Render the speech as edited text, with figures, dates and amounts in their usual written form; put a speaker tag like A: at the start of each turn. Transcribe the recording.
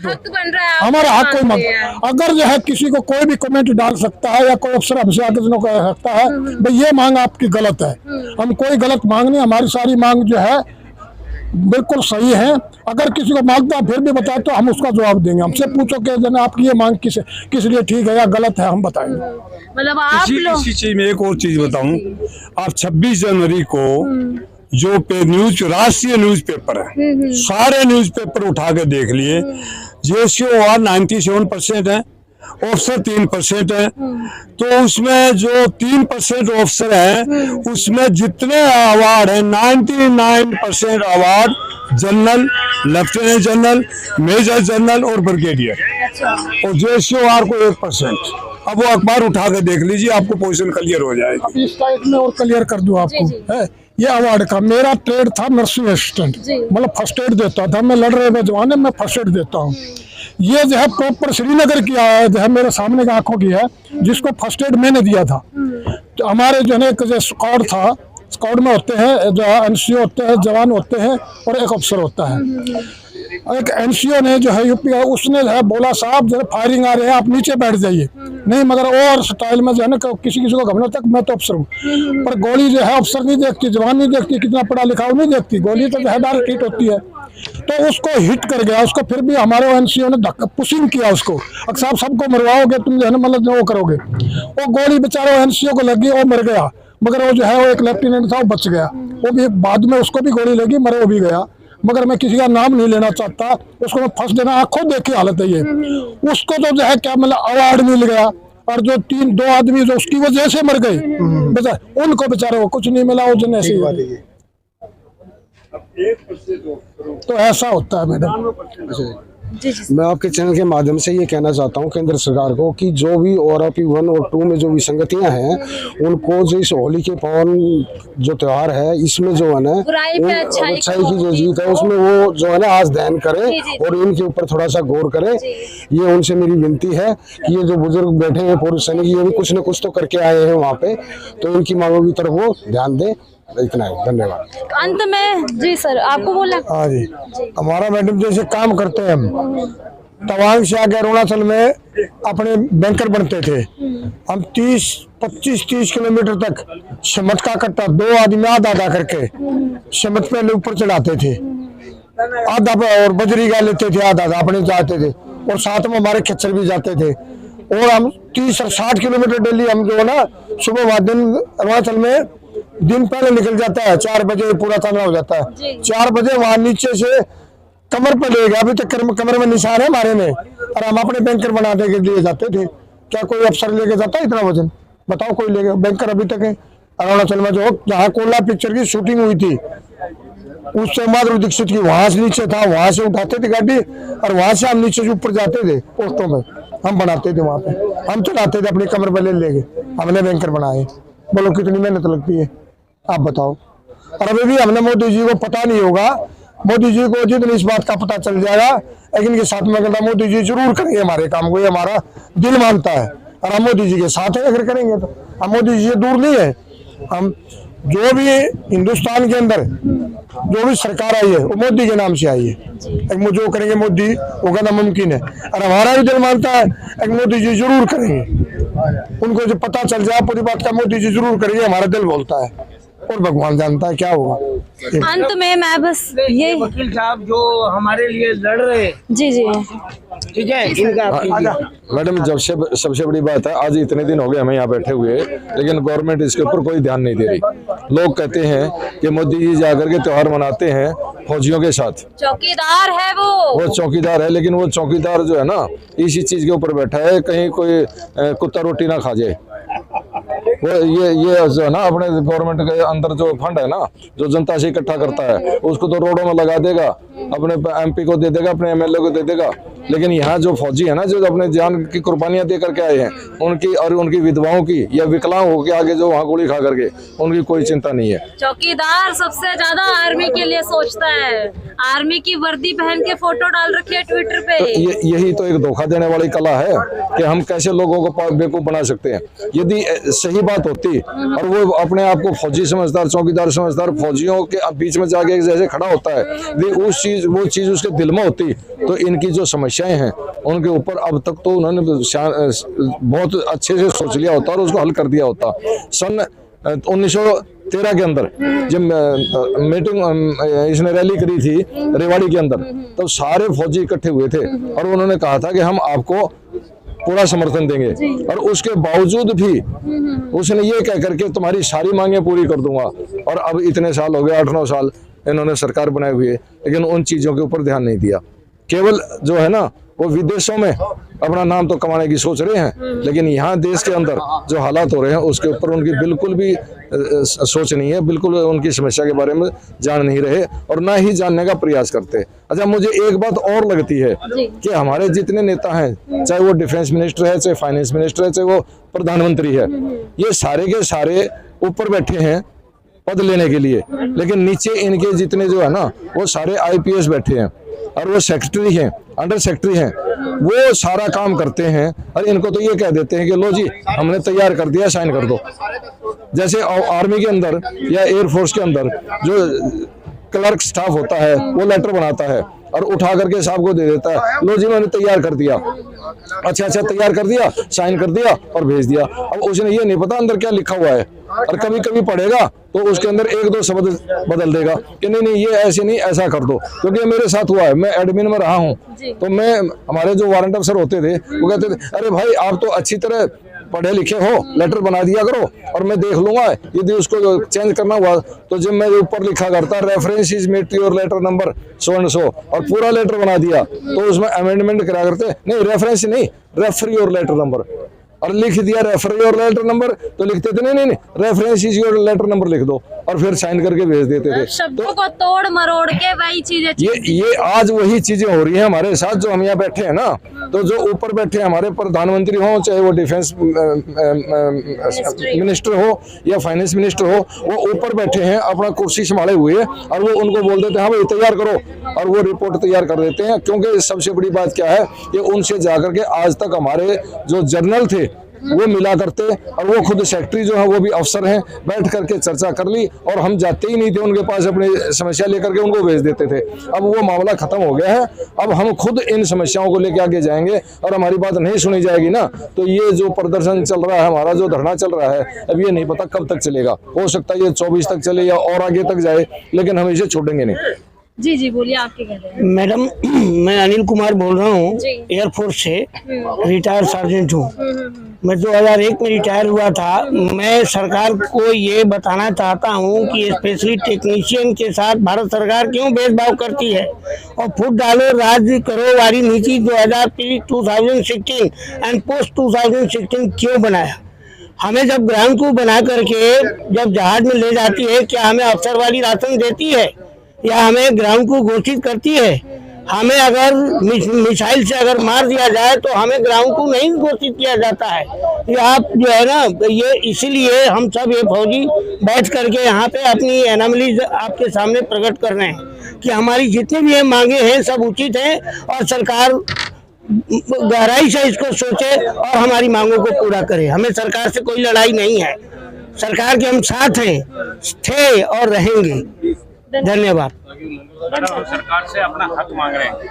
A: हक बन रहा है,
B: हमारा हक कोई
A: मांगते हैं।
B: अगर जो है किसी को कोई भी कमेंट डाल सकता है या कोई अफसर हमसे आगे कह सकता है भाई ये मांग आपकी गलत है। हम कोई गलत मांग नहीं, हमारी सारी मांग जो है बिल्कुल सही है। अगर किसी को मांगता फिर भी बताए तो हम उसका जवाब देंगे। हमसे पूछो कि जना आपकी ये मांग किस लिए ठीक है या गलत है, हम बताएंगे।
A: मतलब आप लोग
C: इसी चीज में एक और चीज बताऊं, आप 26 जनवरी को जो न्यूज राष्ट्रीय न्यूज़पेपर है सारे न्यूज़पेपर उठा के देख लिए, JCOR 97% है, ऑफिसर 3% है। तो उसमें जो 3% ऑफिसर है उसमें जितने अवार्ड है 99% award general, lieutenant general, major general और ब्रिगेडियर, और JCOR को 1%। अब वो अखबार उठा के देख लीजिए, आपको पोजीशन क्लियर हो जाएगी।
B: अब इस टाइप में और क्लियर कर दूं आपको, है ये अवार्ड का मेरा ट्रेड था नर्सिंग असिस्टेंट, मतलब फर्स्ट एड देता था। मैं लड़ रहे जवान में फर्स्ट एड देता हूँ। ये जो है प्रॉपर श्रीनगर की जो है मेरे सामने की आंखों की है, जिसको फर्स्ट एड मैंने दिया था। तो हमारे जो है जो स्क्वाड था, स्क्वाड में होते हैं जो NCO होते हैं, जवान होते हैं और एक अफसर होता है। एक NCO ने जो है यूपी का, उसने जो है बोला साहब जो है फायरिंग आ रही है, आप नीचे बैठ जाइए। नहीं मगर और स्टाइल में जो है ना किसी को घबराने तक मैं तो अफसर हूँ, पर गोली जो है अफसर नहीं देखती, जवान नहीं देखती, कितना पढ़ा लिखा वो नहीं देखती, गोली तो जो है डायरेक्ट हिट होती है। तो उसको हिट कर गया उसको, फिर भी हमारे NCO ने धक्का पुशिंग किया उसको, अब साहब सबको मरवाओगे तुम जो है ना, मतलब वो करोगे। वो गोली बेचारे NCO को लगी, वो मर गया। मगर वो जो है वो एक लेफ्टिनेंट था वो बच गया, वो भी बाद में उसको भी गोली लगी, मगर वो भी गया। मगर मैं किसी का नाम नहीं लेना चाहता, उसको मैं फंस देना, आंखों देख की हालत है ये। उसको तो जो है क्या मतलब अवार्ड मिल गया, और जो 2 आदमी जो उसकी वजह से मर गए बेचारे, उनको बेचारे वो कुछ नहीं मिला, वो जन ऐसे ही। तो ऐसा होता है मैडम।
D: मैं आपके चैनल के माध्यम से ये कहना चाहता हूँ केंद्र सरकार को कि जो भी ORP 1 और 2 में जो विसंगतियां हैं उनको जो इस होली के पावन जो त्योहार है इसमें जो है ना अच्छाई की जो जीत है उसमें वो जो है ना आज ध्यान करें और इनके ऊपर थोड़ा सा गौर करें। ये उनसे मेरी विनती है कि ये जो बुजुर्ग बैठे हैं पूर्व सैनिक, ये भी कुछ न कुछ तो करके आए हैं वहाँ पे, तो इनकी मांगों की तरफ वो ध्यान दें। इतना है, धन्यवाद।
A: अंत में जी सर आपको बोला।
B: हाँ जी, हमारा मैडम जैसे काम करते हैं हम तवांग से आगे अरुणाचल में अपने बैंकर बनते थे। हम 25-30 किलोमीटर तक शमट का कट्टा 2 आदमी आधा करके शमट पहले ऊपर चढ़ाते थे, आधा और बजरी गा लेते थे, आधा अपने जाते थे, और साथ में हमारे खच्चर भी जाते थे। और हम 30 और 60 किलोमीटर डेली हम जो है ना सुबह दिन अरुणाचल में दिन पहले निकल जाता है, 4 बजे पूरा थाना हो जाता है। 4 बजे वहां नीचे से कमर पर ले गया, अभी तक कमर में निशान है हमारे में, और हम अपने बैंकर बनाने के लिए जाते थे। क्या कोई अफसर लेके जाता है इतना वजन? बताओ कोई लेके? बैंकर अभी तक है अरुणाचल में, जो जहाँ कोला पिक्चर की शूटिंग हुई थी उससे माधुरी दीक्षित की, वहां से नीचे था, वहां से उठाते थे गाड़ी और वहां से हम नीचे से ऊपर जाते थे, पोस्टों में हम बनाते थे, वहां पे हम चलाते थे अपनी कमर पर ले गए, हमने बैंकर बनाए। बोलो कितनी मेहनत लगती है, आप बताओ। और अभी भी हमने मोदी जी को पता नहीं होगा, मोदी जी को जितनी इस बात का पता चल जाएगा, लेकिन के साथ में कहता मोदी जी जरूर करेंगे हमारे काम को, ये हमारा दिल मानता है, और हम मोदी जी के साथ है अगर करेंगे तो। हम मोदी जी से दूर नहीं है, हम जो भी हिंदुस्तान के अंदर जो भी सरकार आई है वो मोदी के नाम से आई है। एक जो करेंगे मोदी वो कहना मुमकिन है, और हमारा भी दिल मानता है एक मोदी जी जरूर करेंगे। उनको जो पता चल जाए पूरी बात का, मोदी जी जरूर करेंगे, हमारा दिल बोलता है और भगवान जानता है क्या होगा।
A: अंत में मैं बस ये
E: वकील साहब जो हमारे लिए लड़ रहे,
A: जी
E: ठीक है, इनका
F: मैडम जब से सबसे बड़ी बात है, आज इतने दिन हो गए हमें यहाँ बैठे हुए, लेकिन गवर्नमेंट इसके ऊपर कोई ध्यान नहीं दे रही। लोग कहते हैं कि मोदी जी जाकर के त्योहार मनाते हैं फौजियों के साथ,
A: चौकीदार है वो
F: चौकीदार है, लेकिन वो चौकीदार जो है ना इसी चीज के ऊपर बैठा है, कहीं कोई कुत्ता रोटी ना खा जाए। वो ये जो है ना अपने गवर्नमेंट के अंदर जो फंड है ना, जो जनता से इकट्ठा करता है, उसको तो रोडों में लगा देगा, अपने MP को दे देगा, अपने MLA को दे देगा। लेकिन यहाँ जो फौजी है ना, जो अपने जान की कुर्बानियां दे करके आए हैं, उनकी और उनकी विधवाओं की या विकलांग होकर आगे जो वहाँ गोली खा करके, उनकी कोई चिंता नहीं है।
A: चौकीदार सबसे ज्यादा आर्मी के लिए सोचता है, आर्मी की वर्दी पहन के फोटो डाल रखी है ट्विटर पे।
F: तो यही तो एक धोखा देने वाली कला है कि हम कैसे लोगों को बेवकूफ बना सकते हैं। यदि सही बात होती और वो अपने आप को फौजी समझदार, चौकीदार समझदार, फौजियों के बीच में जाके जैसे खड़ा होता है, उस चीज वो चीज उसके दिल में होती तो इनकी जो समस्याएं हैं उनके ऊपर अब तक तो उन्होंने बहुत अच्छे से सोच लिया होता और उसको हल कर दिया होता। सन 1913 के अंदर जब मीटिंग इसने रैली करी थी रेवाड़ी के अंदर, तब सारे फौजी इकट्ठे हुए थे और उन्होंने कहा था कि हम आपको पूरा समर्थन देंगे, और उसके बावजूद भी उसने ये कह करके तुम्हारी सारी मांगे पूरी कर दूंगा। और अब इतने साल हो गए, 8-9 साल इन्होंने सरकार बनाए हुए, लेकिन उन चीजों के ऊपर ध्यान नहीं दिया। केवल जो है ना वो विदेशों में अपना नाम तो कमाने की सोच रहे हैं, लेकिन यहाँ देश के अंदर जो हालात हो रहे हैं उसके ऊपर उनकी बिल्कुल भी सोच नहीं है, बिल्कुल उनकी समस्या के बारे में जान नहीं रहे और ना ही जानने का प्रयास करते। अच्छा, मुझे एक बात और लगती है कि हमारे जितने नेता हैं, चाहे वो डिफेंस मिनिस्टर है, चाहे फाइनेंस मिनिस्टर है, चाहे वो प्रधानमंत्री है, ये सारे के सारे ऊपर बैठे हैं पद लेने के लिए, लेकिन नीचे इनके जितने जो है ना वो सारे IPS बैठे हैं और वो सेक्रेटरी हैं, अंडर सेक्रेटरी हैं, वो सारा काम करते हैं और इनको तो ये कह देते हैं कि लो जी हमने तैयार कर दिया, साइन कर दो। जैसे आर्मी के अंदर या एयरफोर्स के अंदर जो क्लर्क स्टाफ होता है वो लेटर बनाता है और उठा करके साहब को दे देता है, लो जी मैंने तैयार कर दिया। अच्छा तैयार कर दिया, साइन कर दिया और भेज दिया। अब उसने ये नहीं पता अंदर क्या लिखा हुआ है, और कभी कभी पढ़ेगा तो उसके अंदर 1-2 शब्द बदल देगा कि नहीं ये ऐसे नहीं, ऐसा कर दो। क्योंकि मेरे साथ हुआ है, मैं एडमिन में रहा हूँ, तो मैं हमारे जो वारंट अफसर होते थे वो कहते थे अरे भाई आप तो अच्छी तरह पढ़े लिखे हो, लेटर बना दिया करो और मैं देख लूंगा, यदि उसको चेंज करना हुआ तो जब मैं ऊपर लिखा करता reference is made to your letter number so and so और पूरा लेटर बना दिया, तो उसमें अमेंडमेंट करा करते नहीं, रेफरेंस नहीं, रेफर योर लेटर नंबर, और लिख दिया रेफर योर लेटर नंबर तो लिखते थे नहीं reference is your letter number लिख दो और फिर साइन करके भेज देते थे।
A: शब्दों को तोड़ मरोड़ के वही चीजें
F: ये आज वही चीजें हो रही हैं हमारे साथ। जो हम यहाँ बैठे हैं ना, तो जो ऊपर बैठे हैं हमारे प्रधानमंत्री हो, चाहे वो डिफेंस मिनिस्टर हो या फाइनेंस मिनिस्टर हो, वो ऊपर बैठे हैं अपना कुर्सी संभाले हुए और वो उनको बोल देते हैं हाँ भाई तैयार करो, और वो रिपोर्ट तैयार कर देते हैं। क्योंकि सबसे बड़ी बात क्या है कि उनसे जाकर के आज तक हमारे जो जर्नल थे वो मिला करते, और वो खुद सेक्रेटरी जो है वो भी अफसर हैं, बैठ करके चर्चा कर ली और हम जाते ही नहीं थे उनके पास, अपनी समस्या लेकर के उनको भेज देते थे। अब वो मामला खत्म हो गया है, अब हम खुद इन समस्याओं को लेकर आगे जाएंगे और हमारी बात नहीं सुनी जाएगी ना, तो ये जो प्रदर्शन चल रहा है, हमारा जो धरना चल रहा है, अब ये नहीं पता कब तक चलेगा। हो सकता है ये 24 तक चले या और आगे तक जाए, लेकिन हम इसे छोड़ेंगे नहीं।
A: जी बोलिए, आपके कहते हैं।
E: मैडम, मैं अनिल कुमार बोल रहा हूँ, एयरफोर्स से रिटायर्ड सार्जेंट हूँ। मैं 2001 में रिटायर हुआ था। मैं सरकार को ये बताना चाहता हूँ कि स्पेशली टेक्नीशियन के साथ भारत सरकार क्यों भेदभाव करती है और फुट डालो राज्य करो वाली नीति 2016 एंड पोस्ट 2016 क्यों बनाया। हमें जब ग्राउंड को बना करके जब जहाज में ले जाती है, क्या हमें अफसर वाली राशन देती है या हमें ग्राउंड को घोषित करती है? हमें अगर मिसाइल से अगर मार दिया जाए तो हमें ग्राउंड को नहीं घोषित किया जाता है। ये आप जो है ना, ये इसीलिए हम सब ये फौजी बैठ करके यहाँ पे अपनी एनामलीज आपके सामने प्रकट कर रहे हैं कि हमारी जितनी भी मांगे हैं सब उचित हैं और सरकार गहराई से इसको सोचे और हमारी मांगों को पूरा करे। हमें सरकार से कोई लड़ाई नहीं है, सरकार के हम साथ हैं, थे और रहेंगे। धन्यवाद।
G: सरकार से अपना हक मांग रहे हैं।